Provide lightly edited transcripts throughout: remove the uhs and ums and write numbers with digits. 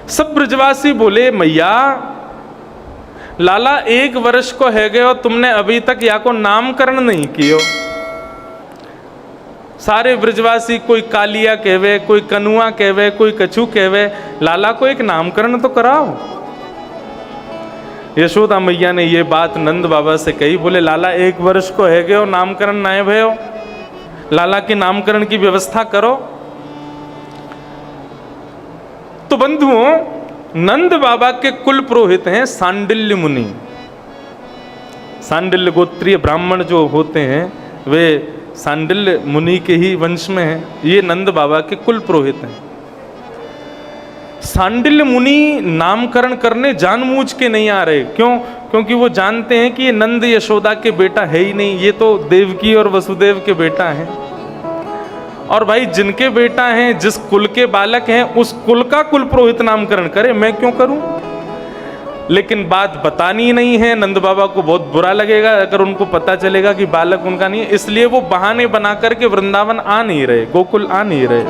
सब ब्रजवासी बोले मैया लाला 1 वर्ष को है गए और तुमने अभी तक या को नामकरण नहीं कियो। सारे ब्रजवासी कोई कालिया कहवे, कोई कनुआ कहवे, कोई कछु कहवे, लाला को एक नामकरण तो कराओ। यशोदा मैया ने ये बात नंद बाबा से कही। बोले लाला 1 वर्ष को है गए नामकरण ना भयो, लाला के नामकरण की व्यवस्था करो। तो बंधुओं, नंद बाबा के कुल पुरोहित हैं सांडिल्य मुनि। सांडिल्य गोत्रीय ब्राह्मण जो होते हैं वे सांडिल्य मुनि के ही वंश में हैं। ये नंद बाबा के कुल पुरोहित हैं। सांडिल्य मुनि नामकरण करने जानबूझ के नहीं आ रहे। क्यों? क्योंकि वो जानते हैं कि ये नंद यशोदा के बेटा है ही नहीं, ये तो देवकी और वसुदेव के बेटा हैं। और भाई जिनके बेटा हैं, जिस कुल के बालक हैं, उस कुल का कुल पुरोहित नामकरण करे, मैं क्यों करूं? लेकिन बात बतानी नहीं है, नंद बाबा को बहुत बुरा लगेगा अगर उनको पता चलेगा कि बालक उनका नहीं है। इसलिए वो बहाने बना करके वृंदावन आ नहीं रहे, गोकुल आ नहीं रहे।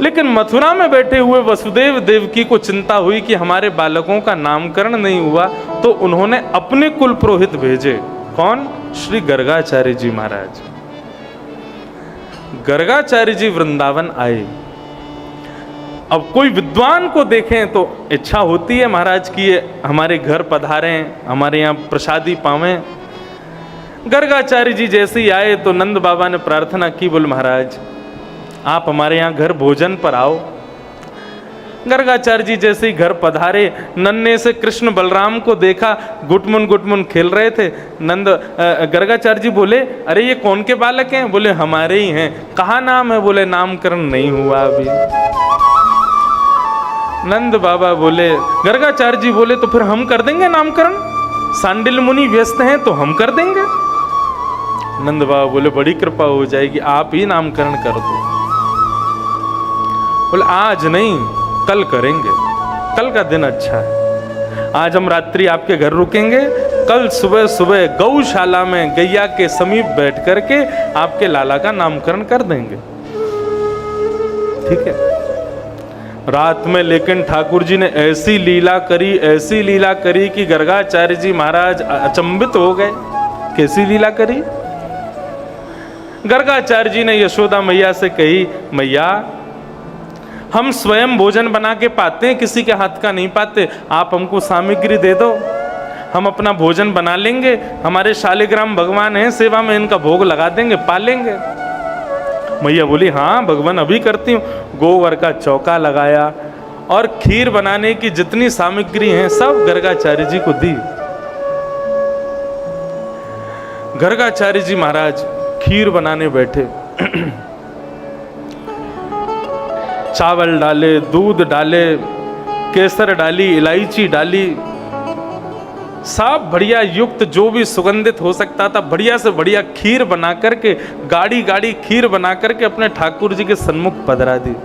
लेकिन मथुरा में बैठे हुए वसुदेव देवकी को चिंता हुई कि हमारे बालकों का नामकरण नहीं हुआ, तो उन्होंने अपने कुल पुरोहित भेजे। कौन? श्री गर्गाचार्य जी महाराज। गर्गाचार्य जी वृंदावन आए। अब कोई विद्वान को देखें तो इच्छा होती है महाराज की ये हमारे घर पधारें, हमारे यहाँ प्रसादी पावें। गर्गाचार्य जी जैसे ही आए तो नंद बाबा ने प्रार्थना की, बोले महाराज आप हमारे यहाँ घर भोजन पर आओ। गर्गाचार्य जी जैसे ही घर पधारे, नन्हे से कृष्ण बलराम को देखा, गुटमुन खेल रहे थे। गर्गाचार्य जी बोले अरे ये कौन के बालक हैं? बोले हमारे ही हैं। कहाँ नाम है? बोले नामकरण नहीं हुआ अभी। नंद बाबा बोले, गर्गाचार्य जी बोले तो फिर हम कर देंगे नामकरण, सांडिल्य मुनि व्यस्त हैं तो हम कर देंगे। नंद बाबा बोले बड़ी कृपा हो जाएगी, आप ही नामकरण कर दो। बोले आज नहीं, कल करेंगे, कल का दिन अच्छा है। आज हम रात्रि आपके घर रुकेंगे, कल सुबह सुबह गौशाला में गैया के समीप बैठ करके आपके लाला का नामकरण कर देंगे। ठीक है। रात में लेकिन ठाकुर जी ने ऐसी लीला करी कि गर्गाचार्य जी महाराज अचंभित हो गए। कैसी लीला करी? गर्गाचार्य जी ने यशोदा मैया से कही, मैया हम स्वयं भोजन बना के पाते हैं, किसी के हाथ का नहीं पाते, आप हमको सामग्री दे दो, हम अपना भोजन बना लेंगे। हमारे शालिग्राम भगवान हैं, सेवा में इनका भोग लगा देंगे, पालेंगे। मैया बोली हाँ भगवान अभी करती हूँ। गोबर का चौका लगाया और खीर बनाने की जितनी सामग्री हैं सब गर्गाचार्य जी को दी। गर्गाचार्य जी महाराज खीर बनाने बैठे। चावल डाले, दूध डाले, केसर डाली, इलायची डाली, सब बढ़िया युक्त जो भी सुगंधित हो सकता था बढ़िया से बढ़िया खीर बना करके, गाढ़ी खीर बना करके अपने ठाकुर जी के सन्मुख पधरा दी।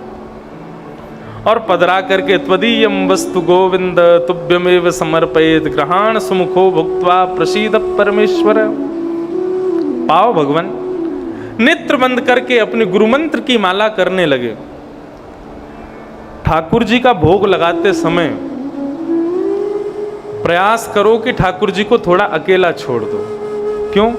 और पधरा करके त्वदीयम वस्तु गोविंद तुभ्यमेव समर्पयेत ग्रहाण सुमुखो भुक्त्वा प्रसीद परमेश्वर। पाओ भगवान। नेत्र बंद करके अपने गुरु मंत्र की माला करने लगे। ठाकुर जी का भोग लगाते समय प्रयास करो कि ठाकुर जी को थोड़ा अकेला छोड़ दो। क्यों?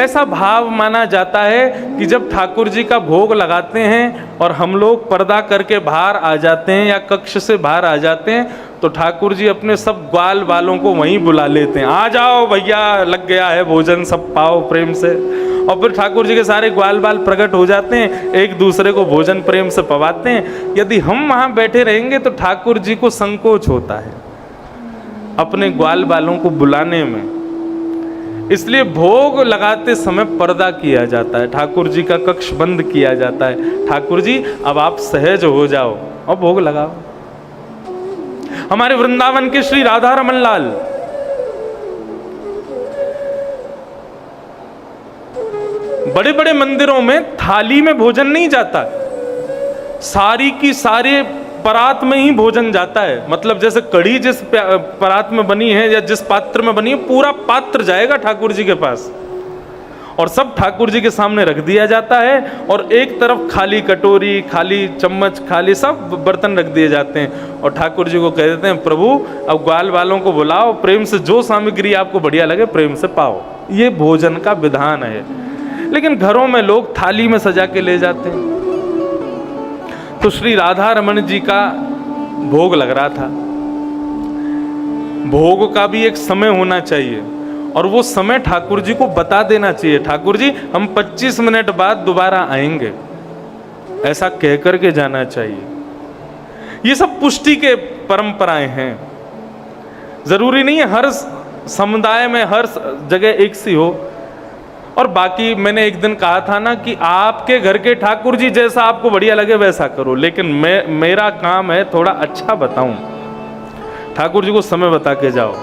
ऐसा भाव माना जाता है कि जब ठाकुर जी का भोग लगाते हैं और हम लोग पर्दा करके बाहर आ जाते हैं या कक्ष से बाहर आ जाते हैं, तो ठाकुर जी अपने सब ग्वाल वालों को वहीं बुला लेते हैं। आ जाओ भैया, लग गया है भोजन, सब पाओ प्रेम से। और फिर ठाकुर जी के सारे ग्वाल बाल प्रकट हो जाते हैं, एक दूसरे को भोजन प्रेम से पवाते हैं। यदि हम वहाँ बैठे रहेंगे तो ठाकुर जी को संकोच होता है अपने ग्वाल बालों को बुलाने में। इसलिए भोग लगाते समय पर्दा किया जाता है, ठाकुर जी का कक्ष बंद किया जाता है। ठाकुर जी अब आप सहज हो जाओ और भोग लगाओ। हमारे वृंदावन के श्री राधा रमन लाल बड़े बड़े मंदिरों में थाली में भोजन नहीं जाता, सारी की सारे परात में ही भोजन जाता है। मतलब जैसे कढ़ी जिस परात में बनी है या जिस पात्र में बनी है, पूरा पात्र जाएगा ठाकुर जी के पास। और सब ठाकुर जी के सामने रख दिया जाता है, और एक तरफ खाली कटोरी, खाली चम्मच, खाली सब बर्तन रख दिए जाते हैं, और ठाकुर जी को कह देते हैं प्रभु अब ग्वाल वालों को बुलाओ, प्रेम से जो सामग्री आपको बढ़िया लगे प्रेम से पाओ। ये भोजन का विधान है। लेकिन घरों में लोग थाली में सजा के ले जाते हैं। तो श्री राधा रमन जी का भोग लग रहा था। भोग का भी एक समय होना चाहिए, और वो समय ठाकुर जी को बता देना चाहिए, ठाकुर जी हम 25 मिनट बाद दोबारा आएंगे, ऐसा कह करके जाना चाहिए। ये सब पुष्टि के परंपराएं हैं। जरूरी नहीं है हर समुदाय में हर जगह एक सी हो। और बाकी मैंने एक दिन कहा था ना कि आपके घर के ठाकुर जी जैसा आपको बढ़िया लगे वैसा करो, लेकिन मेरा काम है थोड़ा अच्छा बताऊं। ठाकुर जी को समय बता के जाओ,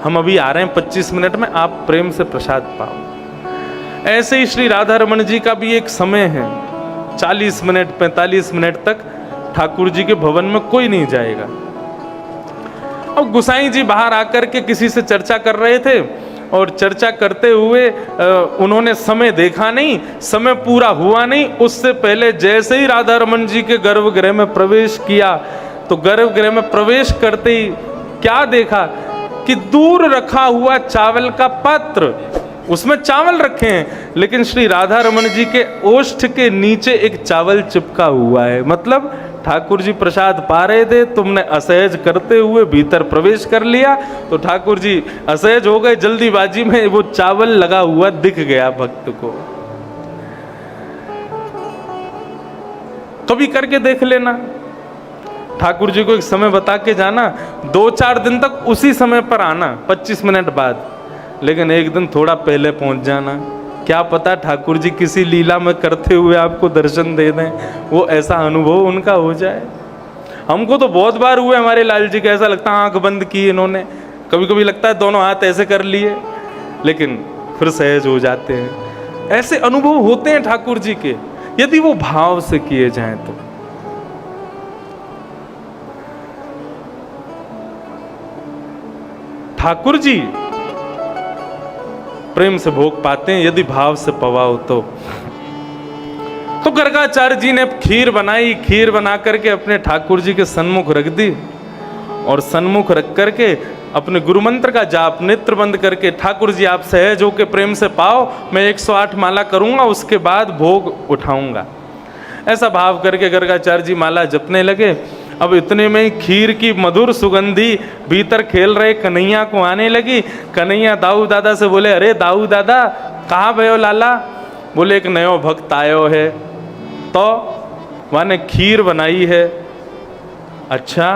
हम अभी आ रहे हैं 25 मिनट में, आप प्रेम से प्रसाद पाओ। ऐसे ही श्री राधा रमन जी का भी एक समय है, 40 मिनट 45 मिनट तक ठाकुर जी के भवन में कोई नहीं जाएगा। अब गुसाई जी बाहर आकर के किसी से चर्चा कर रहे थे, और चर्चा करते हुए उन्होंने समय देखा नहीं, समय पूरा हुआ नहीं, उससे पहले जैसे ही राधा रमन जी के गर्भगृह में प्रवेश किया, तो गर्भगृह में प्रवेश करते ही क्या देखा कि दूर रखा हुआ चावल का पात्र, उसमें चावल रखे हैं, लेकिन श्री राधा रमन जी के ओष्ठ के नीचे एक चावल चिपका हुआ है। मतलब ठाकुर जी प्रसाद पा रहे थे, तुमने असहज करते हुए भीतर प्रवेश कर लिया, तो ठाकुर जी असहज हो गए, जल्दीबाजी में वो चावल लगा हुआ दिख गया भक्त को। कभी करके देख लेना, ठाकुर जी को एक समय बता के जाना, 2-4 दिन तक उसी समय पर आना 25 मिनट बाद, लेकिन एक दिन थोड़ा पहले पहुंच जाना। क्या पता ठाकुर जी किसी लीला में करते हुए आपको दर्शन दे दें, वो ऐसा अनुभव उनका हो जाए। हमको तो बहुत बार हुए हमारे लाल जी के, ऐसा लगता है आंख बंद की इन्होंने, कभी कभी लगता है दोनों हाथ ऐसे कर लिए, लेकिन फिर सहज हो जाते हैं। ऐसे अनुभव होते हैं ठाकुर जी के, यदि वो भाव से किए जाएं तो। ठाकुर जी प्रेम से भोग पाते हैं यदि भाव से पवाओ तो। गर्गाचार्य जी ने खीर बनाई, खीर बना करके अपने ठाकुर जी के सन्मुख रख दी, और सन्मुख रख करके अपने गुरु मंत्र का जाप नेत्र बंद करके, ठाकुर जी आप सहज होके प्रेम से पाओ, मैं 108 माला करूंगा, उसके बाद भोग उठाऊंगा। ऐसा भाव करके गर्गाचार्य जी माला जपने लगे। अब इतने में ही खीर की मधुर सुगंधी भीतर खेल रहे कन्हैया को आने लगी। कन्हैया दाऊ दादा से बोले, अरे दाऊ दादा कहाँ भयो लाला? बोले एक नयो भक्त आयो है, तो माने खीर बनाई है। अच्छा,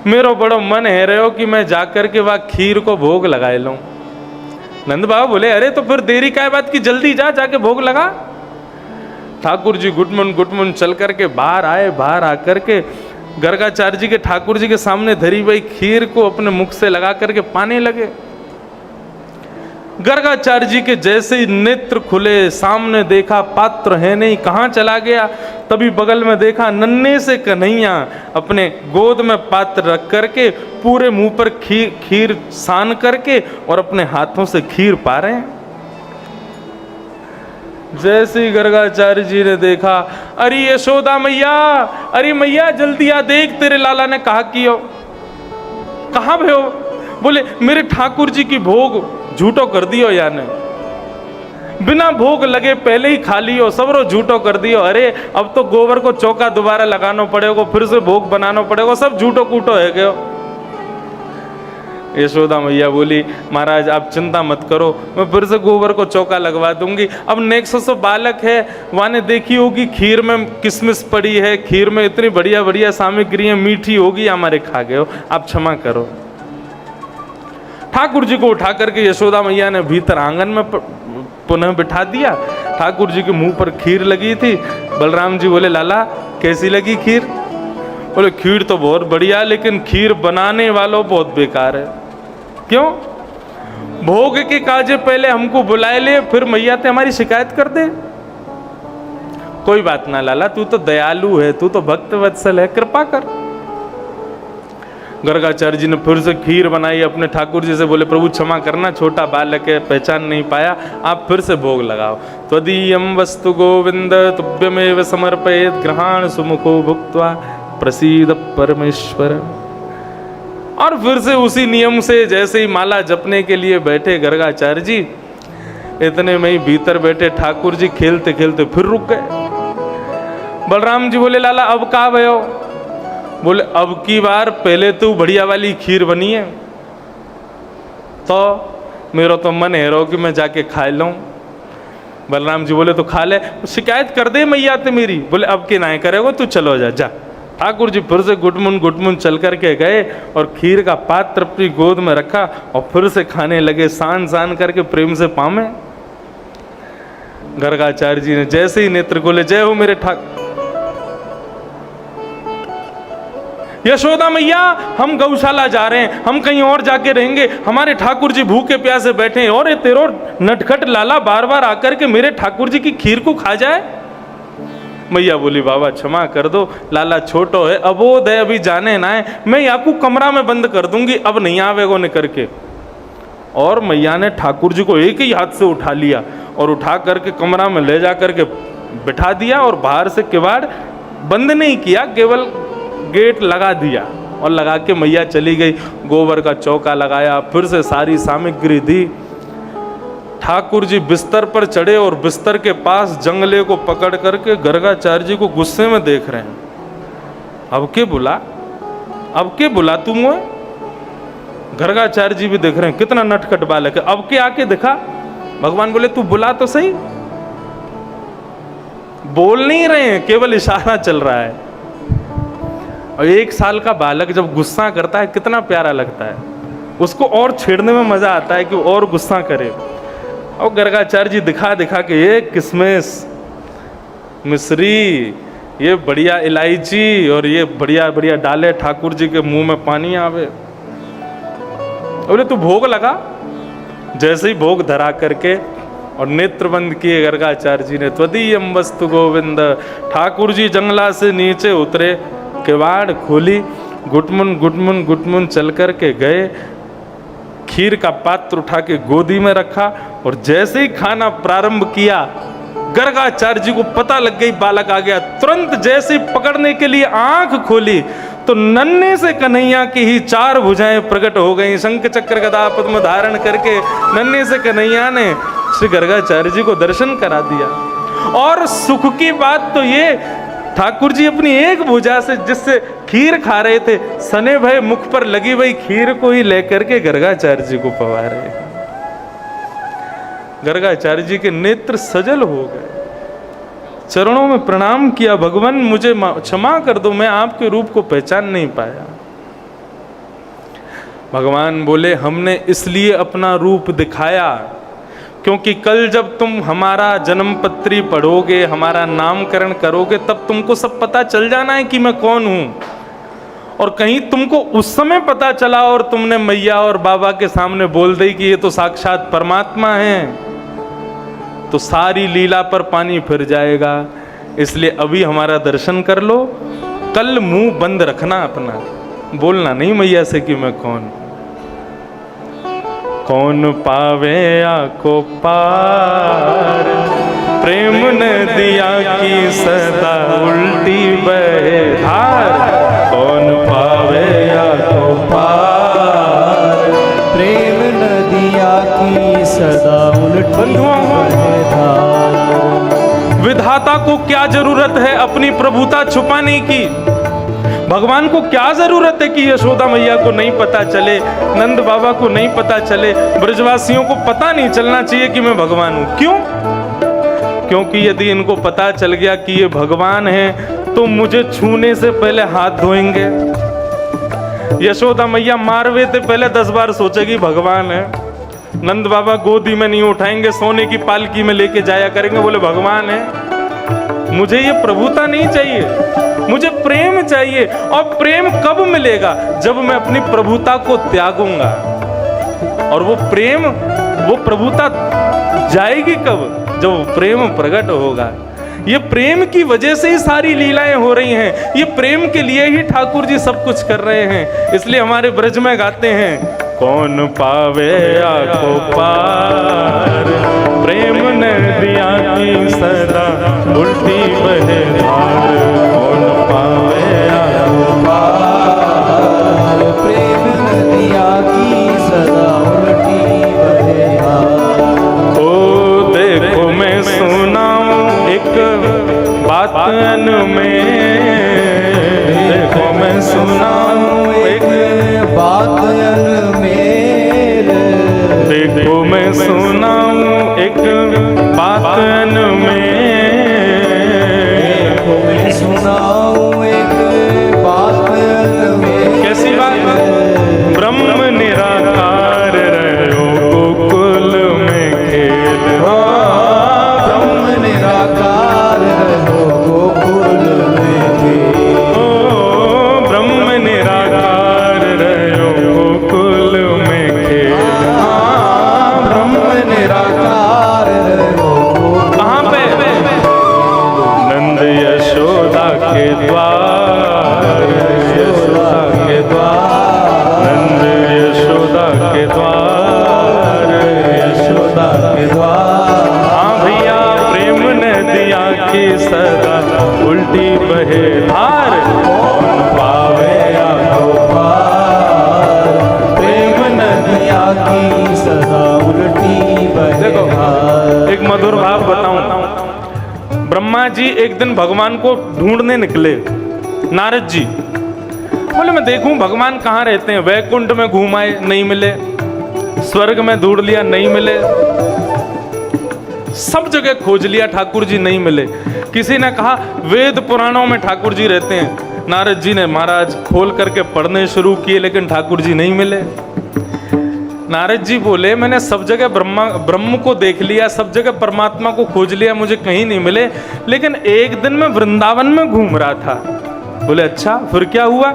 मेरो बड़ो मन है रहो कि मैं जाकर के वह खीर को भोग लगाए लूं। नंद बाबा बोले, अरे तो फिर देरी क्या बात की, जल्दी जा, जाके भोग लगा। ठाकुर जी गुटमुन चल करके बाहर आए। बाहर आकर के गर्गाचार्य जी के ठाकुर जी के सामने धरी हुई खीर को अपने मुख से लगा करके पाने लगे। गर्गाचार्य जी के जैसे ही नेत्र खुले, सामने देखा पात्र है नहीं, कहाँ चला गया। तभी बगल में देखा नन्हे से कन्हैया अपने गोद में पात्र रख करके पूरे मुंह पर खीर सान करके और अपने हाथों से खीर पा रहे हैं। जैसे ही गर्गाचार्य जी ने देखा, अरे यशोदा मैया, अरे मैया जल्दी आ, देख तेरे लाला ने कहा कि हो। कहाँ भयो? बोले मेरे ठाकुर जी की भोग झूठो कर दियो, याने बिना भोग लगे पहले ही खा लियो, सबरो झूठो कर दियो। अरे अब तो गोबर को चौका दोबारा लगाना पड़ेगा, फिर से भोग बनाना पड़ेगा, सब झूठो कूटो है गयो। यशोदा मैया बोली, महाराज आप चिंता मत करो, मैं फिर से गोबर को चौका लगवा दूंगी। अब नेक्स्ट बालक है, वाने देखी होगी खीर में किशमिश पड़ी है, खीर में इतनी बढ़िया बढ़िया सामग्रियां मीठी होगी, हमारे खा गए हो, आप क्षमा करो। ठाकुर जी को उठा करके यशोदा मैया ने भीतर आंगन में पुनः बिठा दिया। ठाकुर जी के मुंह पर खीर लगी थी। बलराम जी बोले, लाला कैसी लगी खीर? बोले खीर तो बहुत बढ़िया, लेकिन खीर बनाने वालों बहुत बेकार है। क्यों? भोग के काजे पहले हमको बुलाए ले, फिर मैया ते हमारी शिकायत कर दे। कोई बात ना लाला, तू तो दयालु है, तू तो भक्त वत्सल है, कृपा कर। गर्गाचार्य जी ने फिर से खीर बनाई, अपने ठाकुर जी से बोले प्रभु क्षमा करना, छोटा बालक है, पहचान नहीं पाया, आप फिर से भोग लगाओ। त्वदीयं वस्तु गोविंद तुभ्यमेव समर्पयेत् ग्रहाण सुमुखो भुक्त्वा प्रसीद परमेश्वर। और फिर से उसी नियम से जैसे ही माला जपने के लिए बैठे गर्गाचार्य जी, इतने में ही भीतर बैठे ठाकुर जी खेलते खेलते फिर रुक गए। बलराम जी बोले लाला अब कहाँ भयो? बोले अब की बार पहले तो बढ़िया वाली खीर बनी है, तो मेरा तो मन है रो कि मैं जाके खा लूँ। बलराम जी बोले तो खा ले, शिकायत कर दे मैया ते मेरी। बोले अब के ना करेगो, तू चलो जा जा। ठाकुर जी फिर से गुटमुन चल करके गए और खीर का पात्र अपनी गोद में रखा और फिर से खाने लगे, सान सान करके प्रेम से पामे। गर्गाचार्य जी ने जैसे ही नेत्र खोले, जय हो मेरे ठाकुर। यशोदा मैया हम गौशाला जा रहे हैं, हम कहीं और जाके रहेंगे, हमारे ठाकुर जी भूखे प्यासे बैठे हैं और ये तेरो नटखट लाला बार बार आकर के मेरे ठाकुर जी की खीर को खा जाए। मैया बोली बाबा क्षमा कर दो, लाला छोटो है, अबोध है, अभी जाने ना है, मैं याकू कमरा में बंद कर दूंगी, अब नहीं आवेगो ने करके। और मैया ने ठाकुर जी को एक ही हाथ से उठा लिया और उठा करके कमरा में ले जा करके बिठा दिया और बाहर से किवाड़ बंद नहीं किया, केवल गेट लगा दिया और लगा के मैया चली गई। गोबर का चौका लगाया, फिर से सारी सामग्री दी। ठाकुर जी बिस्तर पर चढ़े और बिस्तर के पास जंगले को पकड़ करके गर्गाचार्य जी को गुस्से में देख रहे हैं। अब के बुला, अब के बुला तुम? गर्गाचार्य जी भी देख रहे हैं कितना नटखट बालक है, अब के आके दिखा। भगवान बोले तू बुला तो सही। बोल नहीं रहे हैं, केवल इशारा चल रहा है। और 1 साल का बालक जब गुस्सा करता है कितना प्यारा लगता है, उसको और छेड़ने में मजा आता है कि और गुस्सा करे। और गर्गाचार्य जी दिखा दिखा के ये किशमिश, मिश्री, ये बढ़िया इलायची और ये बढ़िया बढ़िया डाले, ठाकुर जी के मुंह में पानी आवे। बोले तू भोग लगा। जैसे ही भोग धरा करके और नेत्र बंद किए गर्गाचार्य जी ने, त्वदीयं वस्तु गोविंद। ठाकुर जी जंगला से नीचे उतरे, किवाड़ खोली, गुटमुन चल कर के गए, खीर का पात्र उठा के गोदी में रखा और जैसे ही खाना प्रारंभ किया, गर्गाचार्य जी को पता लग गई बालक आ गया। तुरंत जैसे ही पकड़ने के लिए आंख खोली तो नन्हे से कन्हैया की ही 4 भुजाएं प्रकट हो गई। शंख चक्र गदा पद्म धारण करके नन्हे से कन्हैया ने श्री गर्गाचार्य जी को दर्शन करा दिया। और सुख की बात तो ये, ठाकुर जी अपनी एक भुजा से जिससे खीर खा रहे थे, सने भय मुख पर लगी हुई खीर को ही लेकर के गर्गाचार्य जी को पवा रहे। गर्गाचार्य जी के नेत्र सजल हो गए, चरणों में प्रणाम किया, भगवान मुझे क्षमा कर दो, मैं आपके रूप को पहचान नहीं पाया। भगवान बोले हमने इसलिए अपना रूप दिखाया क्योंकि कल जब तुम हमारा जन्मपत्री पढ़ोगे, हमारा नामकरण करोगे, तब तुमको सब पता चल जाना है कि मैं कौन हूं। और कहीं तुमको उस समय पता चला और तुमने मैया और बाबा के सामने बोल दी कि ये तो साक्षात परमात्मा है, तो सारी लीला पर पानी फिर जाएगा। इसलिए अभी हमारा दर्शन कर लो, कल मुंह बंद रखना अपना, बोलना नहीं मैया से कि मैं कौन। कौन पावे आको पार, प्रेम नदिया की सदा उल्टी बहे धार। कौन पावे आको पार, प्रेम नदिया की सदा उल्टी बहे धार। विधाता को क्या जरूरत है अपनी प्रभुता छुपाने की? भगवान को क्या जरूरत है कि यशोदा मैया को नहीं पता चले, नंद बाबा को नहीं पता चले, ब्रजवासियों को पता नहीं चलना चाहिए कि मैं भगवान हूं। क्यों? क्योंकि यदि इनको पता चल गया कि ये भगवान है तो मुझे छूने से पहले हाथ धोएंगे। यशोदा मैया मारवे से पहले 10 बार सोचेगी भगवान है। नंद बाबा गोदी में नहीं उठाएंगे, सोने की पालकी में लेके जाया करेंगे, बोले भगवान है। मुझे ये प्रभुता नहीं चाहिए, मुझे प्रेम चाहिए। और प्रेम कब मिलेगा? जब मैं अपनी प्रभुता को त्यागूंगा। और वो प्रेम, वो प्रभुता जाएगी कब? जब प्रेम प्रकट होगा। ये प्रेम की वजह से ही सारी लीलाएं हो रही हैं, ये प्रेम के लिए ही ठाकुर जी सब कुछ कर रहे हैं। इसलिए हमारे ब्रज में गाते हैं, कौन पावे आको पार, प्रेम नदिया की सदा उल्टी बहे धार। कौन पावे आको पार, प्रेम नदिया की सदा उल्टी बहे धार। ओ देखो मैं सुनाऊं एक बात अन में, देखो मैं सुनाऊं एक बात अन में, देखो मैं सुनाऊं एक बात अन में, देखो मैं सुनाऊं एक बात अन में। कैसी बात? ब्रह्म निराकार रहो गोकुल में खेल, ब्रह्म निराकार रहो गोकुल में खेल। ओ ब्रह्म निराकार रहो गोकुल में खेल। ब्रह्म निराकार रहो। कहाँ पे? नंद यशोदा के द्वार, यशोदा के द्वार, नंद यशोदा के द्वार, यशोदा के द्वार। हाँ भैया, प्रेम नदिया की सदा उल्टी बहे धार। कौन पावे आको पार, प्रेम नदिया की सदा उल्टी बहे धार। एक मधुर भाव बताऊं। ब्रह्मा जी एक दिन भगवान को ढूंढने निकले। नारद जी बोले मैं देखूं भगवान कहाँ रहते हैं। वैकुंठ में घूम आए, नहीं मिले। स्वर्ग में ढूंढ लिया, नहीं मिले। सब जगह खोज लिया, ठाकुर जी नहीं मिले। किसी ने कहा वेद पुराणों में ठाकुर जी रहते हैं। नारद जी ने महाराज खोल करके पढ़ने शुरू किए, लेकिन ठाकुर जी नहीं मिले। नारद जी बोले मैंने सब जगह ब्रह्म को देख लिया, सब जगह परमात्मा को खोज लिया, मुझे कहीं नहीं मिले। लेकिन एक दिन मैं वृंदावन में घूम रहा था। बोले अच्छा, फिर क्या हुआ?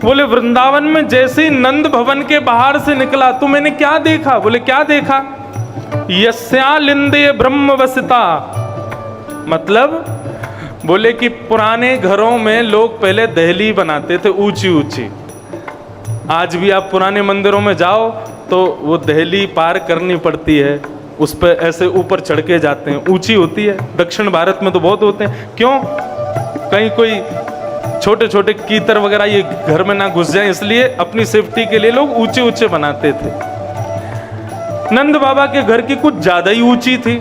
बोले वृंदावन में जैसे ही नंद भवन के बाहर से निकला तो मैंने क्या देखा? बोले क्या देखा? यस्यालिंदे ब्रह्म वसिता। मतलब बोले कि पुराने घरों में लोग पहले दहली बनाते थे ऊंची ऊंची। आज भी आप पुराने मंदिरों में जाओ तो वो दहली पार करनी पड़ती है, उस पर ऐसे ऊपर चढ़ के जाते हैं, ऊंची होती है। दक्षिण भारत में तो बहुत होते हैं। क्यों? कहीं कोई छोटे छोटे कीतर वगैरह ये घर में ना घुस जाए, इसलिए अपनी सेफ्टी के लिए लोग ऊंचे ऊंचे बनाते थे। नंद बाबा के घर की कुछ ज्यादा ही ऊंची थी।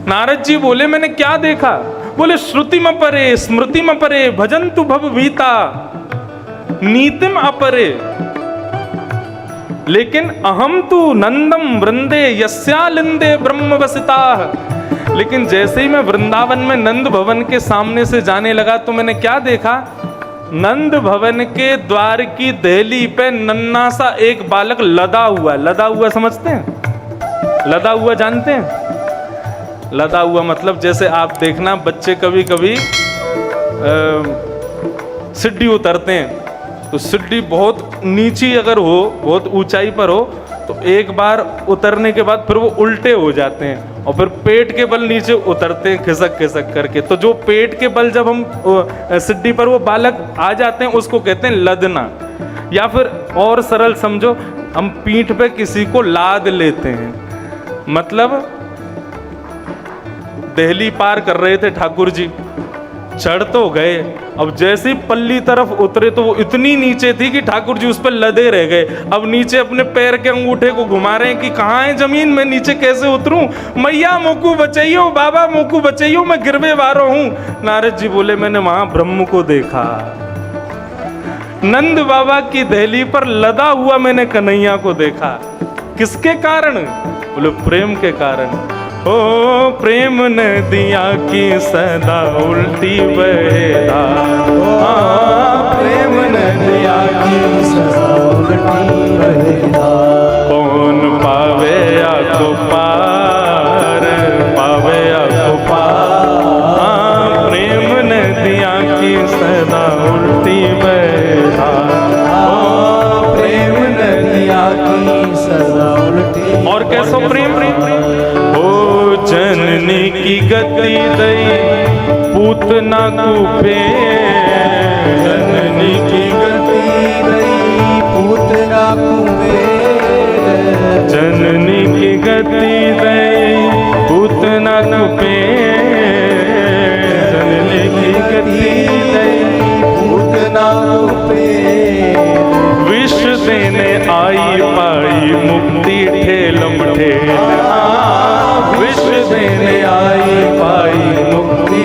नारद जी बोले मैंने क्या देखा? बोले श्रुति में परे स्मृति में परे भजन्तु भव भीता नीतिम अपरे, लेकिन अहम तु नंदम वृंदे यस्यालिंदे ब्रह्म वसिता। लेकिन जैसे ही मैं वृंदावन में नंद भवन के सामने से जाने लगा तो मैंने क्या देखा? नंद भवन के द्वार की दहली पे नन्ना सा एक बालक लदा हुआ। लदा हुआ समझते हैं? लदा हुआ जानते हैं? लदा हुआ मतलब जैसे आप देखना बच्चे कभी कभी सीढ़ी उतरते हैं तो सीढ़ी बहुत नीची अगर हो, बहुत ऊंचाई पर हो तो एक बार उतरने के बाद फिर वो उल्टे हो जाते हैं और फिर पेट के बल नीचे उतरते हैं खिसक खिसक करके। तो जो पेट के बल जब हम सीढ़ी पर वो बालक आ जाते हैं उसको कहते हैं लदना। या फिर और सरल समझो, हम पीठ पे किसी को लाद लेते हैं। मतलब दहली पार कर रहे थे ठाकुर जी, चढ़ तो गए, अब जैसे ही पल्ली तरफ उतरे तो वो इतनी नीचे थी कि ठाकुर जी उस पर लदे रह गए। अब नीचे अपने पैर के अंगूठे को घुमा रहे हैं कि कहाँ है जमीन, मैं नीचे कैसे उतरूं? मैया मोकू बचाइयो, बाबा मोकू बचाइयो, मैं गिरवे वारो हूं। नारद जी बोले मैंने वहां ब्रह्म को देखा। नंद बाबा की दहली पर लदा हुआ मैंने कन्हैया को देखा। किसके कारण? बोले प्रेम के कारण। ओ प्रेम नदिया की सदा उल्टी बहे धार। प्रेम नदिया की सदा उल्टी बहे धार। कौन पावे आको पार, पावे आको पार। प्रेम नदिया की सदा उल्टी बहे धार। प्रेम नदिया की सदा उल्टी। और कैसो प्रेम? ओ जननी की गति दई पूतना कूपे जननी की गति दई पूतना कुबेर जननी की गति दई पूतना कूपे जननी की गति दई पूतना कुबेर विष देने आई पाई मुक्ति ठेलम ठेला विष देने आई पाई मुक्ति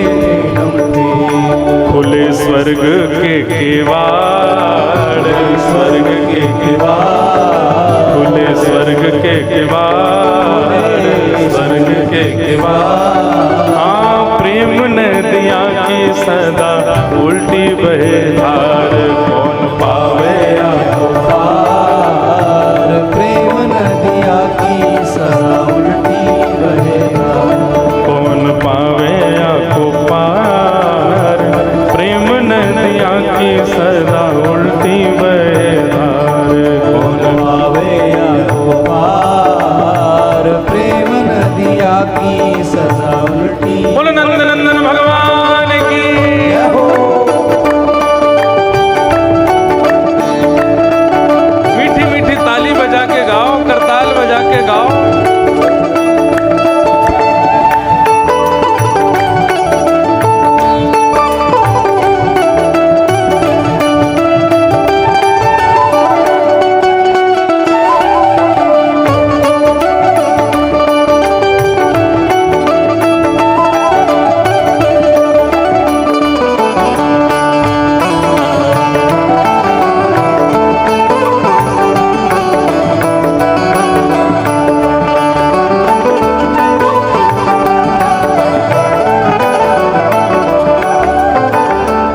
खुले स्वर्ग के किवाड़ स्वर्ग के किवाड़ खुले स्वर्ग के किवाड़ स्वर्ग के किवाड़ हाँ प्रेम नदियाँ की सदा उल्टी बहे धार कौन पावे पार प्रेम नदिया की सदा उल्टी बहे कौन पावे आपको पार प्रेम नदियाँ की सदा उल्टी बहे धार कौन पावे आपको पार प्रेम नदिया की सदा उल्टी बोलो नंद नंदन भगवान की मीठी मीठी ताली बजा के गाओ करताल बजा के गाओ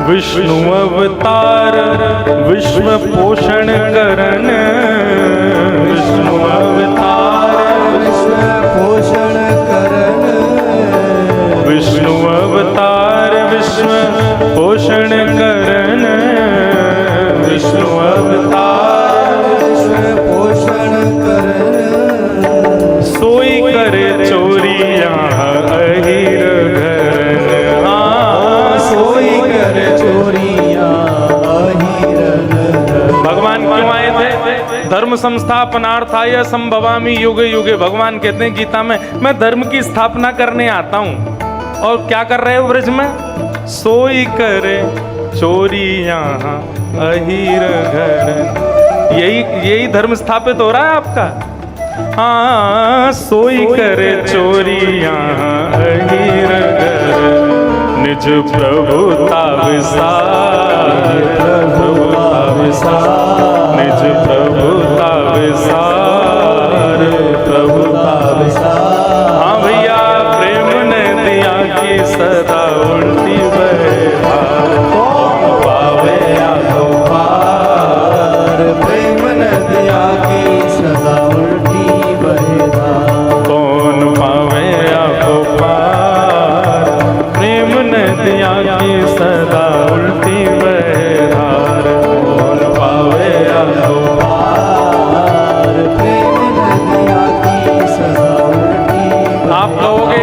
विष्णु अवतार विश्व पोषण करन विष्णु अवतार विश्व पोषण करन विष्णु अवतार विश्व पोषण करन विष्णु अवतार विश्व पोषण करन सोई करे चोरियां अहिर घरन सोई कर चोरियां अहिरन भगवान क्यों आए थे? धर्म संस्थापनार्थाय संभवामि युगे युगे। भगवान कहते हैं गीता में मैं धर्म की स्थापना करने आता हूँ। और क्या कर रहे हो ब्रज में? सोई करे चोरियां अहिर घर। यही धर्म स्थापित हो रहा है आपका। हाँ सोई करे चोरियां अहिर घर निज प्रभुता विसार प्रभुता विसार निज प्रभुता विसार प्रभुता विसार। हाँ भैया प्रेम ने दिया की सदा उल्टी बहे कौन पावे आपको पार प्रेम नदिया की सदा उल्टी बहे कौन पावे आपको पार प्रेम नदिया की सदा उल्टी बहे धार कौन पावे आपको पार प्रेम नदिया की सदा उल्टी। आप कहोगे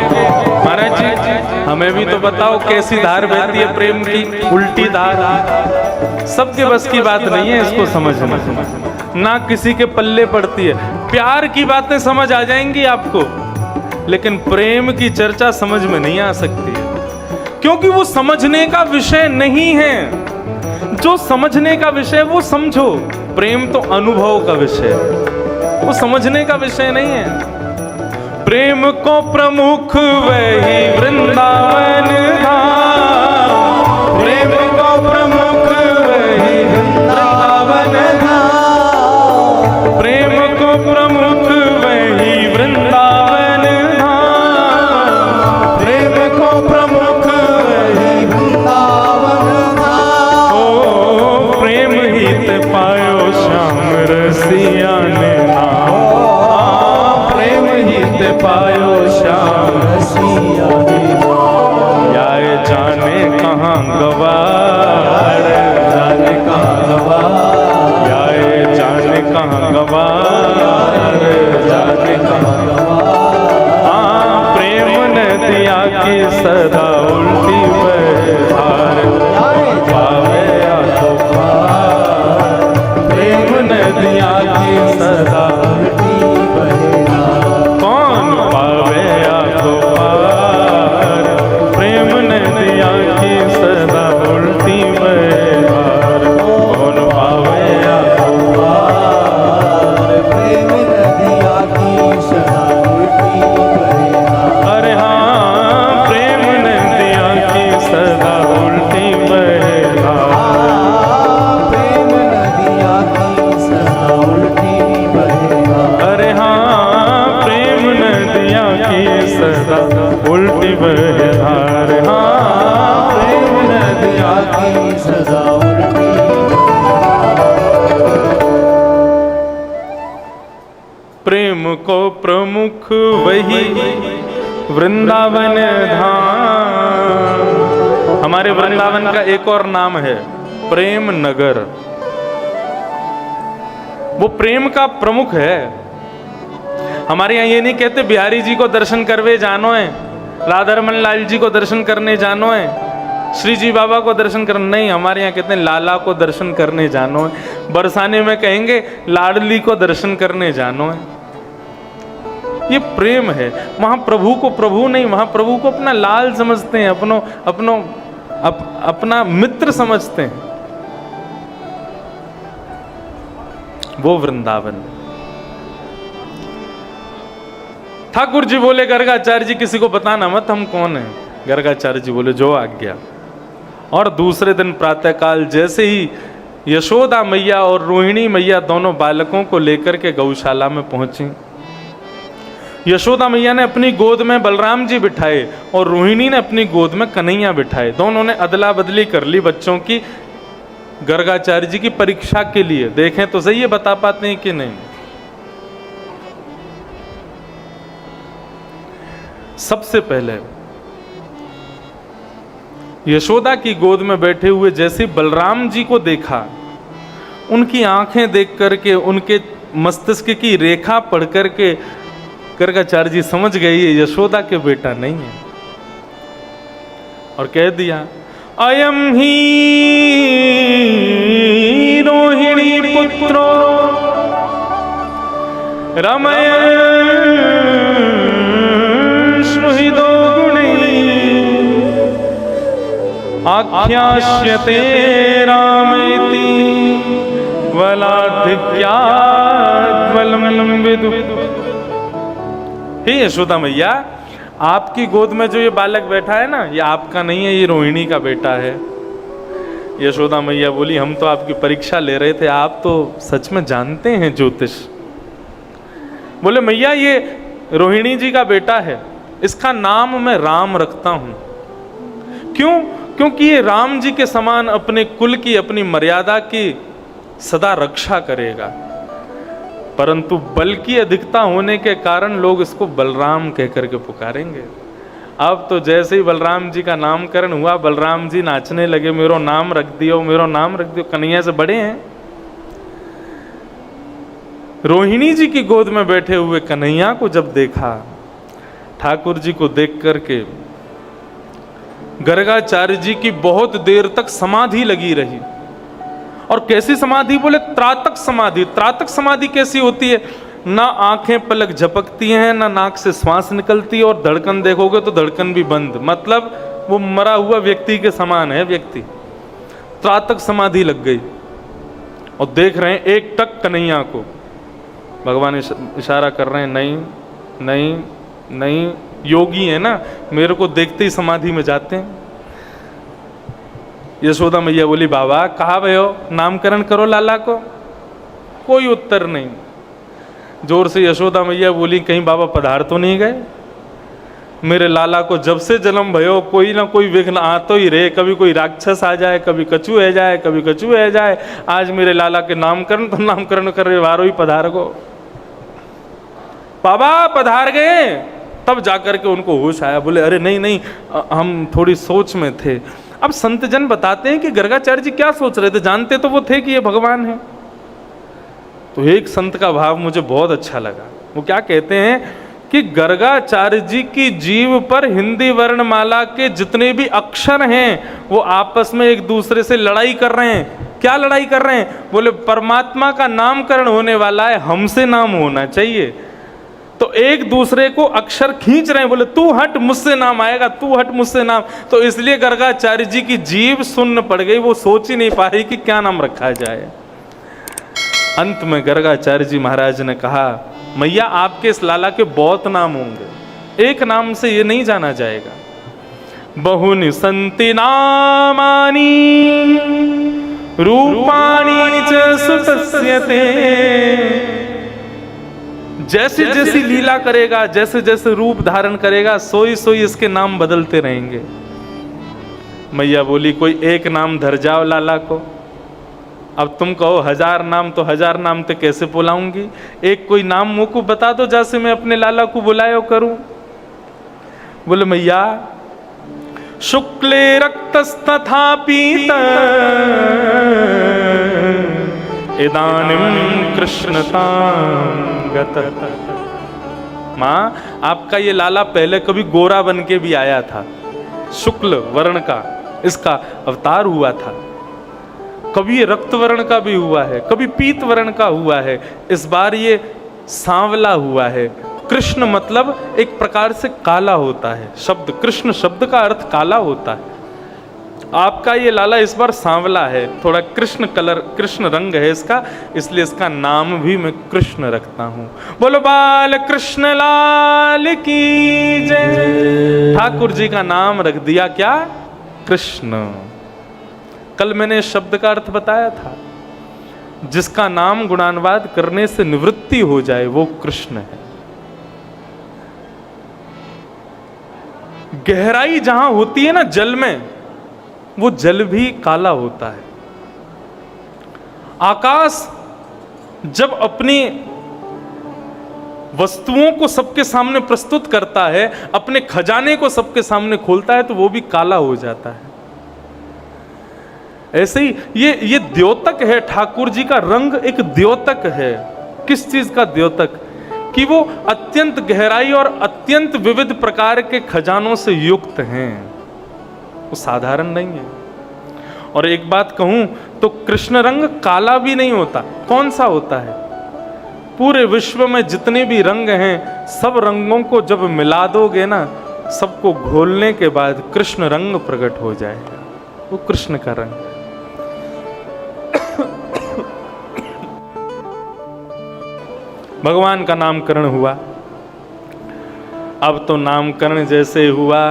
महाराज जी हमें भी तो बताओ कैसी धार बहती है प्रेम की? उल्टी धार। सबके बस की बात नहीं है इसको समझना, ना किसी के पल्ले पड़ती है। प्यार की बातें समझ आ जाएंगी आपको, लेकिन प्रेम की चर्चा समझ में नहीं आ सकती है, क्योंकि वो समझने का विषय नहीं है। जो समझने का विषय वो समझो, प्रेम तो अनुभव का विषय है, वो समझने का विषय नहीं है। प्रेम को प्रमुख वही वृंदावन धाम, प्रेम को प्रमुख वही वृंदावन धाम, प्रेम को प्रमुख वही वृंदावन धाम, प्रेम को प्रमुख वही वृंदावन धाम। ओ प्रेम हित पायो श्याम रसिया ने नाम, प्रेम हित पायो श्याम रसिया ने याय जाने कहाँ गवार, जाने कहाँ गवार, याय जाने कहाँ गवार, जाने कहाँ गवार। हाँ प्रेम नदिया की सदा उल्टी बहे सदा उनकी। प्रेम को प्रमुख वही वृंदावन धाम। हमारे वृंदावन का एक और नाम है प्रेम नगर। वो प्रेम का प्रमुख है। हमारे यहाँ ये नहीं कहते बिहारी जी को दर्शन करवे जानो है, राधारमन लाल जी को दर्शन करने जानो है, श्री जी बाबा को दर्शन करने, नहीं, हमारे यहाँ कहते हैं लाला को दर्शन करने जानो है। बरसाने में कहेंगे लाडली को दर्शन करने जानो है। ये प्रेम है। वहां प्रभु को प्रभु नहीं, वहां प्रभु को अपना लाल समझते हैं, अपना मित्र समझते हैं। वो वृंदावन। ठाकुर जी बोले गर्गाचार्य जी किसी को बताना मत हम कौन है। गर्गाचार्य जी बोले जो आज्ञा। और दूसरे दिन प्रातःकाल जैसे ही यशोदा मैया और रोहिणी मैया दोनों बालकों को लेकर के गौशाला में पहुंची, यशोदा मैया ने अपनी गोद में बलराम जी बिठाए और रोहिणी ने अपनी गोद में कन्हैया बिठाए। दोनों ने अदला बदली कर ली बच्चों की, गर्गाचार्य जी की परीक्षा के लिए। देखें तो सही ये बता पाते हैं कि नहीं। सबसे पहले यशोदा की गोद में बैठे हुए जैसे बलराम जी को देखा, उनकी आंखें देख करके, उनके मस्तिष्क की रेखा पढ़ करके गर्गाचार्य जी समझ गए ये यशोदा के बेटा नहीं है। और कह दिया अयम ही रोहिणी पुत्रो रमय श्रुहिदो गुणी आख्यास्यते रामेति वलाधिक्यात् वलमलं विदु। हे यशोदा मैया, आपकी गोद में जो ये बालक बैठा है ना, ये आपका नहीं है, ये रोहिणी का बेटा है। यशोदा मैया बोली हम तो आपकी परीक्षा ले रहे थे, आप तो सच में जानते हैं ज्योतिष। बोले मैया ये रोहिणी जी का बेटा है, इसका नाम मैं राम रखता हूं। क्यों? क्योंकि ये राम जी के समान अपने कुल की, अपनी मर्यादा की सदा रक्षा करेगा। परंतु बल की अधिकता होने के कारण लोग इसको बलराम कह करके पुकारेंगे। अब तो जैसे ही बलराम जी का नामकरण हुआ, बलराम जी नाचने लगे, मेरो नाम रख दियो, मेरो नाम रख दियो। कन्हैया से बड़े हैं। रोहिणी जी की गोद में बैठे हुए कन्हैया को जब देखा, ठाकुर जी को देख करके गर्गाचार्य जी की बहुत देर तक समाधि लगी रही। और कैसी समाधि? बोले त्रातक समाधि। त्रातक समाधि कैसी होती है? ना आंखें पलक झपकती हैं, ना नाक से श्वास निकलती है, और धड़कन देखोगे तो धड़कन भी बंद, मतलब वो मरा हुआ व्यक्ति के समान है व्यक्ति। त्रातक समाधि लग गई और देख रहे हैं एक टक कन्हैया को। भगवान इशारा कर रहे हैं नहीं नहीं नहीं, योगी है ना, मेरे को देखते ही समाधि में जाते हैं। यशोदा मैया बोली बाबा कहाँ भय हो, नामकरण करो लाला को। कोई उत्तर नहीं। जोर से यशोदा मैया बोली कहीं बाबा पधार तो नहीं गए? मेरे लाला को जब से जन्म भयो कोई ना कोई विघ्न आ तो ही रहे, कभी कोई राक्षस आ जाए, कभी कछू है जाए, कभी कछू है जाए। आज मेरे लाला के नामकरण तो नामकरण कर रहे, वारो ही पधार गो। बाबा पधार गए। तब जाकर के उनको होश आया। बोले अरे नहीं नहीं, हम थोड़ी सोच में थे। अब संत जन बताते हैं कि गर्गाचार्य जी क्या सोच रहे थे, जानते तो वो थे कि ये भगवान है। तो एक संत का भाव मुझे बहुत अच्छा लगा। वो क्या कहते हैं कि गर्गाचार्य जी की जीव पर हिंदी वर्णमाला के जितने भी अक्षर हैं वो आपस में एक दूसरे से लड़ाई कर रहे हैं। क्या लड़ाई कर रहे हैं? बोले परमात्मा का नामकरण होने वाला है, हमसे नाम होना चाहिए, तो एक दूसरे को अक्षर खींच रहे हैं। बोले तू हट मुझसे नाम आएगा, तू हट मुझसे नाम। तो इसलिए गर्गाचार्य जी की जीभ सुन्न पड़ गई, वो सोच ही नहीं पा रही कि क्या नाम रखा जाए। अंत में गर्गाचार्य जी महाराज ने कहा मैया आपके इस लाला के बहुत नाम होंगे, एक नाम से ये नहीं जाना जाएगा। बहुनि संति नामानि रूपाणि च सुतस्यते। जैसी जैसी लीला करेगा, जैसे जैसे रूप धारण करेगा, सोई सोई इसके नाम बदलते रहेंगे। मैया बोली कोई एक नाम धर जाओ लाला को। अब तुम कहो 1000 नाम, तो 1000 नाम तो कैसे बुलाऊंगी, एक कोई नाम मुँह को बता दो जैसे मैं अपने लाला को बुलायो करूं। बोले मैया शुक्ले रक्तस्तथा पीत इदानीं कृष्णतां गत। माँ आपका ये लाला पहले कभी गोरा बन के भी आया था, शुक्ल वर्ण का इसका अवतार हुआ था, कभी ये रक्त वर्ण का भी हुआ है, कभी पीत वर्ण का हुआ है, इस बार ये सांवला हुआ है। कृष्ण मतलब एक प्रकार से काला होता है, शब्द कृष्ण शब्द का अर्थ काला होता है। आपका ये लाला इस बार सांवला है, थोड़ा कृष्ण कलर, कृष्ण रंग है इसका, इसलिए इसका नाम भी मैं कृष्ण रखता हूँ। बोलो बाल कृष्ण लाल की जय। ठाकुर जी का नाम रख दिया क्या? कृष्ण। कल मैंने इस शब्द का अर्थ बताया था, जिसका नाम गुणानुवाद करने से निवृत्ति हो जाए वो कृष्ण है। गहराई जहां होती है ना जल में, वो जल भी काला होता है। आकाश जब अपनी वस्तुओं को सबके सामने प्रस्तुत करता है, अपने खजाने को सबके सामने खोलता है, तो वो भी काला हो जाता है। ऐसे ही ये द्योतक है, ठाकुर जी का रंग एक द्योतक है। किस चीज का द्योतक? कि वो अत्यंत गहराई और अत्यंत विविध प्रकार के खजानों से युक्त हैं, वो साधारण नहीं है। और एक बात कहूं तो कृष्ण रंग काला भी नहीं होता। कौन सा होता है? पूरे विश्व में जितने भी रंग हैं, सब रंगों को जब मिला दोगे ना, सबको घोलने के बाद कृष्ण रंग प्रकट हो जाएगा, वो कृष्ण का रंग है। भगवान का नामकरण हुआ। अब तो नामकरण जैसे हुआ,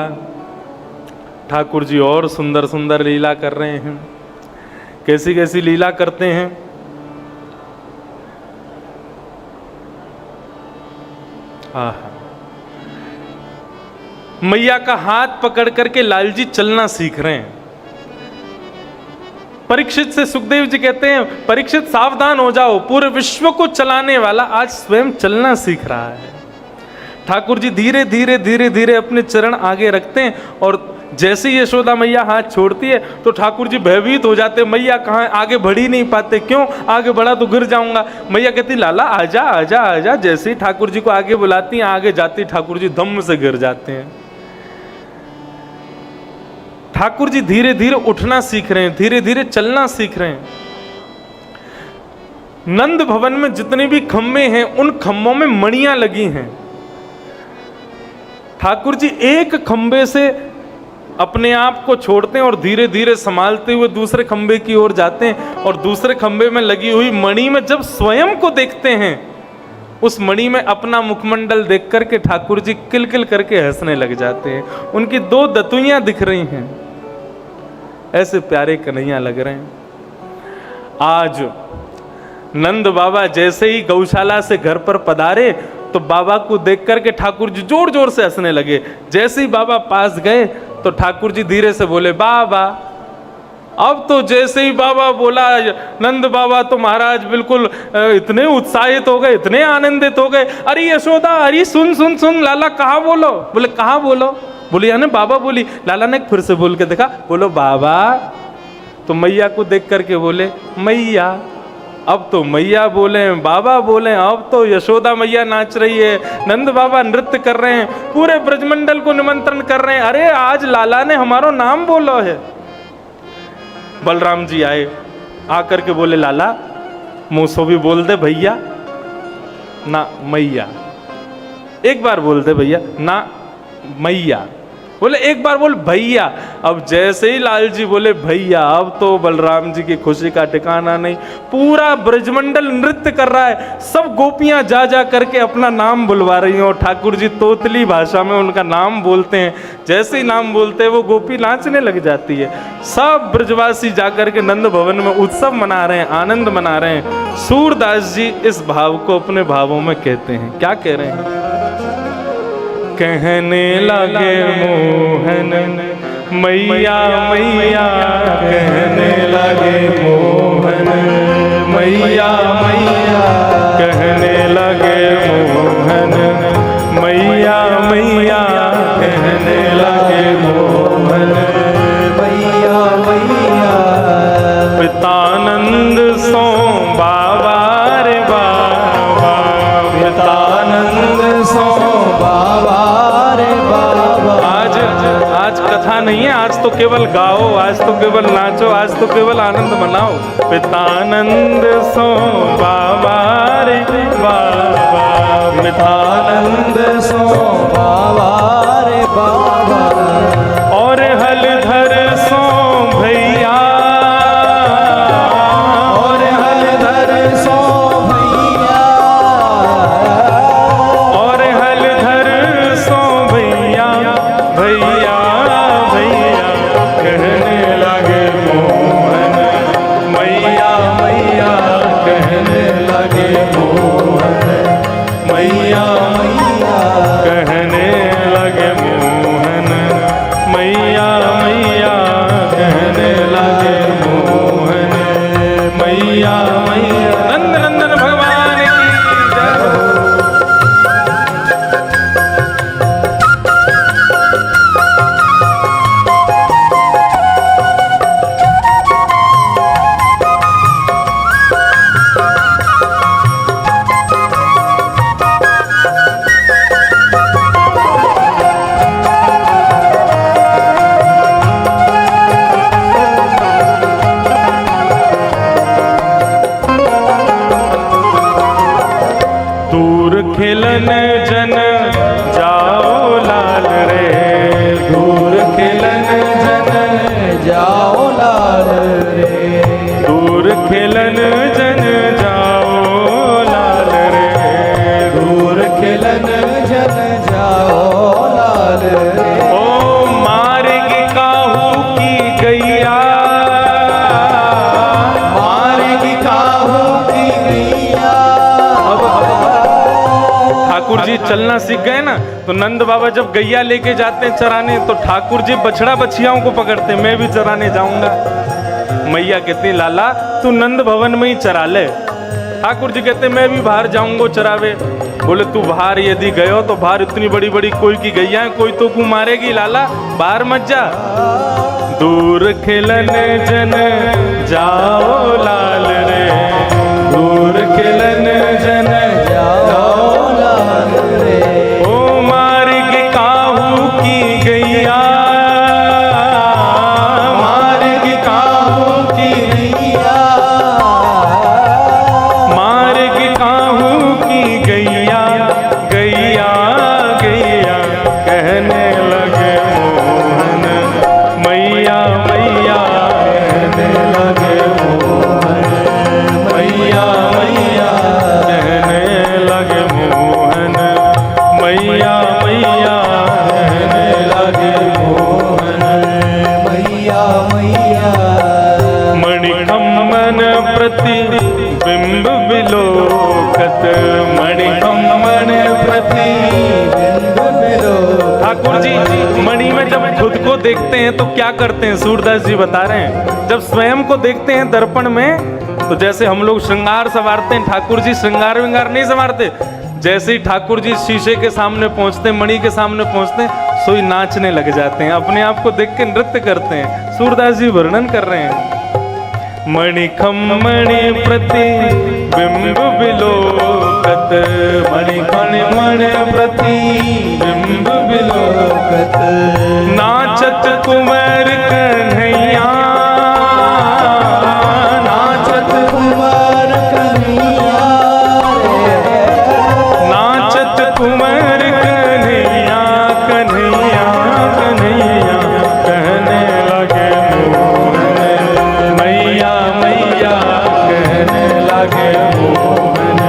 ठाकुर जी और सुंदर सुंदर लीला कर रहे हैं। कैसी कैसी लीला करते हैं? मैया का हाथ पकड़ करके लाल जी चलना सीख रहे हैं। परीक्षित से सुखदेव जी कहते हैं, परीक्षित सावधान हो जाओ, पूरे विश्व को चलाने वाला आज स्वयं चलना सीख रहा है। ठाकुर जी धीरे धीरे धीरे धीरे अपने चरण आगे रखते हैं, और जैसे ही यशोदा मैया हाथ छोड़ती है तो ठाकुर जी भयभीत हो जाते, मैया कहाँ, आगे बढ़ ही नहीं पाते। क्यों? आगे बढ़ा तो गिर जाऊंगा। मैया कहती लाला आजा आजा आजा। जैसे ही ठाकुर जी को आगे बुलाती हैं, आगे जाती, ठाकुर जी धम्म से गिर जाते हैं। ठाकुर जी धीरे धीरे उठना सीख रहे हैं, धीरे धीरे चलना सीख रहे हैं। नंद भवन में जितने भी खम्भे हैं, उन खम्भों में मणियां लगी हैं। ठाकुर जी एक खंबे से अपने आप को छोड़ते हैं और धीरे धीरे संभालते हुए दूसरे खंबे की ओर जाते हैं, और दूसरे खंबे में लगी हुई मणि में जब स्वयं को देखते हैं, उस मणि में अपना मुखमंडल देख करके ठाकुर जी किलकिल करके हंसने लग जाते हैं। उनकी 2 दतुइयां दिख रही हैं, ऐसे प्यारे कन्हैया लग रहे हैं। आज नंद बाबा जैसे ही गौशाला से घर पर पधारे, तो बाबा को देख करके ठाकुर जी जोर जोर से हंसने लगे। जैसे ही बाबा पास गए तो ठाकुर जी धीरे से बोले बाबा। अब तो जैसे ही बाबा बोला, नंद बाबा तो महाराज बिल्कुल इतने उत्साहित हो गए, इतने आनंदित हो गए। अरे यशोदा, अरे सुन सुन सुन, लाला कहाँ बोलो? बोले कहाँ बोलो? बोली यानी बाबा बोली। लाला ने फिर से बोल के देखा, बोलो बाबा। तो मैया को देख करके बोले मैया। अब तो मैया बोले, बाबा बोले, अब तो यशोदा मैया नाच रही है, नंद बाबा नृत्य कर रहे हैं, पूरे ब्रजमंडल को निमंत्रण कर रहे हैं। अरे आज लाला ने हमारो नाम बोलो है। बलराम जी आए, आकर के बोले लाला मुँह भी बोल दे भैया ना मैया। एक बार बोल दे भैया ना मैया। बोले एक बार बोल भैया। अब जैसे ही लाल जी बोले भैया, अब तो बलराम जी की खुशी का ठिकाना नहीं। पूरा ब्रजमंडल नृत्य कर रहा है, सब गोपियां जा जा करके अपना नाम बुलवा रही हैं, और ठाकुर जी तोतली भाषा में उनका नाम बोलते हैं। जैसे ही नाम बोलते हैं वो गोपी नाचने लग जाती है। सब ब्रजवासी जाकर के नंद भवन में उत्सव मना रहे हैं, आनंद मना रहे हैं। सूरदास जी इस भाव को अपने भावों में कहते हैं। क्या कह रहे हैं? कहने लगे मोहन मैया मैया कहने लगे मोहन, मैया मैया कहने लगे मोहन, मैया मैया कहने लगे मोहन, मैया मैया। पितानंद सो बाबा रे बाबा, पितानंद सो बाबा रे बाबा। आज कथा नहीं है, आज तो केवल गाओ, आज तो केवल नाचो, आज तो केवल आनंद मनाओ। पितानंद सो बाबा रे बाबा, पितानंद सो बाबा रे बाबा। और हलधर सो भैया, और हलधर सो भैया, और हलधर सो भैया, भैया भैया कहने लगे मोहन, मैया मैया कहने लगे मोहन, मैया मैया कहने लगे मोहन, मैया मैया कहने लगे मोहन, मैया मैया। नंद नंदन भगवान की जय हो। दूर खिलन जन जाओ लाल रे, दूर खिलन जन जाओ लाल रे, दूर खिलन जन जाओ लाल रे, दूर खिलन जन जाओ लाल रे। ओ मार्ग काहू की गैया, मार्ग काहू की गैया। ठाकुर जी चलना सीख गए ना, तो नंद बाबा जब गैया लेके जाते हैं चराने, तो ठाकुर जी बछड़ा बछियाओं को पकड़ते, मैं भी चराने जाऊंगा। मैया कहती लाला तू नंद भवन में ही चरा ले। ठाकुर जी कहते मैं भी बाहर जाऊंगा चरावे। बोले तू बाहर यदि गयो तो बाहर इतनी बड़ी बड़ी कोई की गैया है, कोई तो को मारेगी लाला, बाहर मत जा। दूर खिलन जन जाओ लाल रे, दूर खिलन जन जाओ लाल रे। ओ मार्ग काहू की गैया, मार्ग काहू की गैया, मार्ग काहू की गैया, गैया गैया कहने लगे मोहन, मैया मैया कहने लगे मोहन, मैया मैया कहने लगे मोहन, मैया मैया कहने लगे मोहन, मैया मैया। मणिखम्मन प्रति बिंब विलोकत, मणिखम्मन प्रति। बिंब बिलो। ठाकुर जी मणि में जब खुद को देखते हैं तो क्या करते हैं, सूरदास जी बता रहे हैं, जब स्वयं को देखते हैं दर्पण में, तो जैसे हम लोग श्रृंगार संवारते हैं, ठाकुर जी श्रृंगार विंगार नहीं संवारते। जैसे ही ठाकुर जी शीशे के सामने पहुंचते हैं, मणि के सामने पहुंचते हैं, सोई नाचने लग जाते हैं, अपने आप को देख के नृत्य करते हैं। सूरदास जी वर्णन कर रहे हैं, मणिखम्मणि प्रति बिंब विलोकत, मणिखम्मणि प्रति बिंब विलोकत, नाचत कुंवर कन्हैया, नाचत कुंवर कन्हैया रे, नाचत कुंवर कन्हैया, कन्हैया कन्हैया कहने लगे मोहन, मैया मैया कहने लगे मोहन,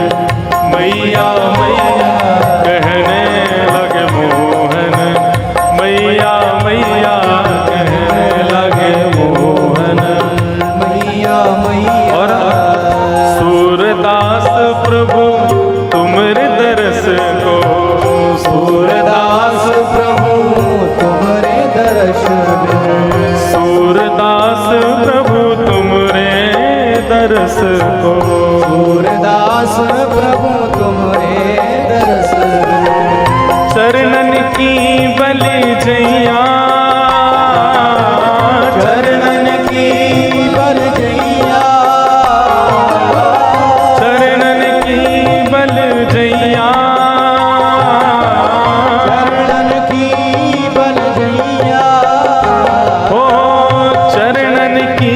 मैया मैया कहने लगे मोहन, मैया मैया कहने लगे मोहन, मैया मैया। और सूरदास प्रभु तुमरे दरस को, सूरदास प्रभु तुम्हारे दर्शन में, दरस को। सूरदास प्रभु तुम्हारे दरस को। चरणन की बल जैया, चरणन की बल जैया, चरणन की बल जैया, चरणन की बल जैया, हो चरणन की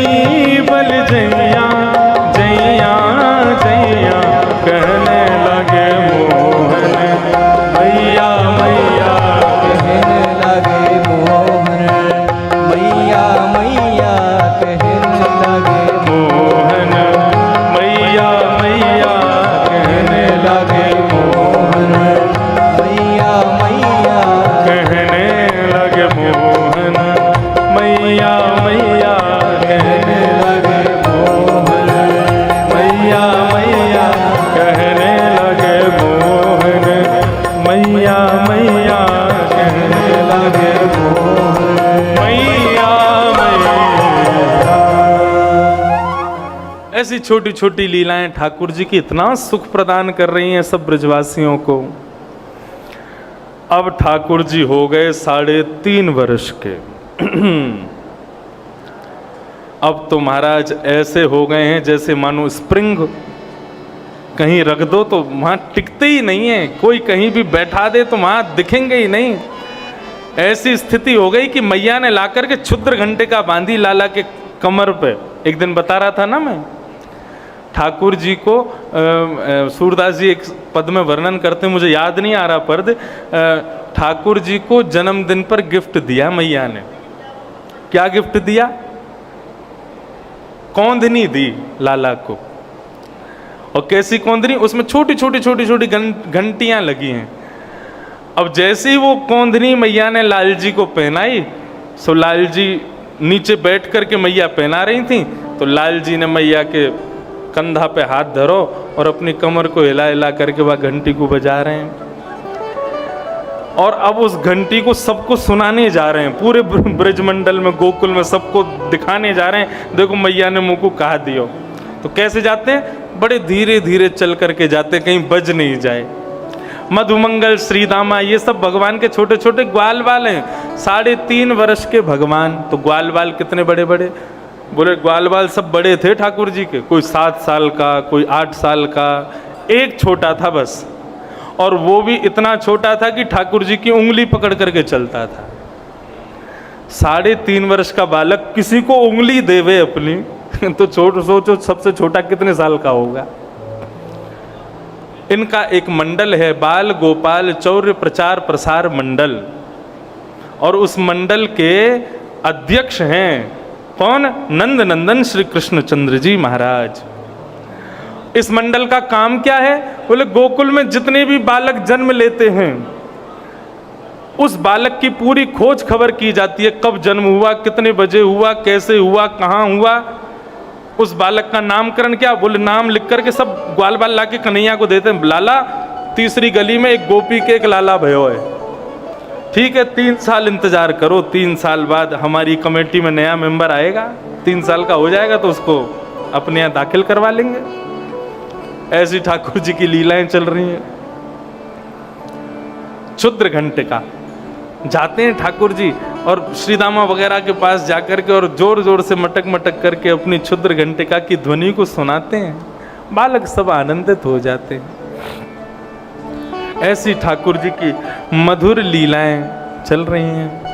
बल जैया, जैया जैया कहने लगे मोहन मैया मैया। कहने लगे मोहन मैया मैया, कहने लगे मोहन मैया मैया कहने लगे, मोहन मैया मैया, कहने लगे मोहन मैया मैया कहने लगे, मोहन मैया मैया कहने लगे मोहन मैया मैया कहने लगे मोहन मैया मैया। ऐसी छोटी छोटी लीलाएं ठाकुर जी की इतना सुख प्रदान कर रही हैं सब ब्रजवासियों को। अब ठाकुर जी हो गए 3.5 वर्ष के। अब तो महाराज ऐसे हो गए हैं जैसे मानो स्प्रिंग कहीं रख दो तो वहां टिकते ही नहीं है, कोई कहीं भी बैठा दे तो वहां दिखेंगे ही नहीं। ऐसी स्थिति हो गई कि मैया ने लाकर के क्षुद्र घंटे का बांधी लाला के कमर पे। एक दिन बता रहा था ना मैं, ठाकुर जी को सूरदास जी एक पद में वर्णन करते हैं, मुझे याद नहीं आ रहा पद। ठाकुर जी को जन्मदिन पर गिफ्ट दिया मैया ने। क्या गिफ्ट दिया? कौंधनी दी लाला को। और कैसी कौंधनी? उसमें छोटी छोटी छोटी छोटी घंटियां लगी हैं। अब जैसे ही वो कौंधनी मैया ने लाल जी को पहनाई, सो लाल जी नीचे बैठ करके मैया पहना रही थी, तो लाल जी ने मैया के कंधा पे हाथ धरो और अपनी कमर को हिला हिला करके वह घंटी को बजा रहे हैं। और अब उस घंटी को सबको सुनाने जा रहे हैं, पूरे ब्रजमंडल में, गोकुल में सबको दिखाने जा रहे हैं, देखो मैया ने मुंह को कहा दियो। तो कैसे जाते हैं? बड़े धीरे धीरे चल करके जाते, कहीं बज नहीं जाए। मधुमंगल, श्रीदामा, ये सब भगवान के छोटे छोटे ग्वाल बाल हैं। 3.5 वर्ष के भगवान, तो ग्वाल बाल कितने बड़े बड़े? बोले ग्वाल बाल सब बड़े थे ठाकुर जी के, कोई 7 साल का, कोई 8 साल का, एक छोटा था बस। और वो भी इतना छोटा था कि ठाकुर जी की उंगली पकड़ करके चलता था। 3.5 वर्ष का बालक किसी को उंगली देवे अपनी तो सोचो सबसे छोटा कितने साल का होगा। इनका एक मंडल है, बाल गोपाल चौर्य प्रचार प्रसार मंडल, और उस मंडल के अध्यक्ष हैं कौन? नंद नंदन श्री कृष्णचंद्र जी महाराज। इस मंडल का काम क्या है? बोले गोकुल में जितने भी बालक जन्म लेते हैं उस बालक की पूरी खोज खबर की जाती है। कब जन्म हुआ, कितने बजे हुआ, कैसे हुआ, कहाँ हुआ, उस बालक का नामकरण क्या? बोले नाम लिख करके सब ग्वाल बाल ला के कन्हैया को देते हैं। लाला, तीसरी गली में एक गोपी के एक लाला भयो है, ठीक है 3 साल इंतजार करो, 3 साल बाद हमारी कमेटी में नया मेंबर आएगा, 3 साल का हो जाएगा तो उसको अपने यहाँ दाखिल करवा लेंगे। ऐसी ठाकुर जी की लीलाएं चल रही हैं। क्षुद्र घंटे का जाते हैं ठाकुर जी और श्रीदामा वगैरह के पास जाकर के और जोर जोर से मटक मटक करके अपनी क्षुद्र घंटिका की ध्वनि को सुनाते हैं। बालक सब आनंदित हो जाते हैं। ऐसी ठाकुर जी की मधुर लीलाएं चल रही हैं।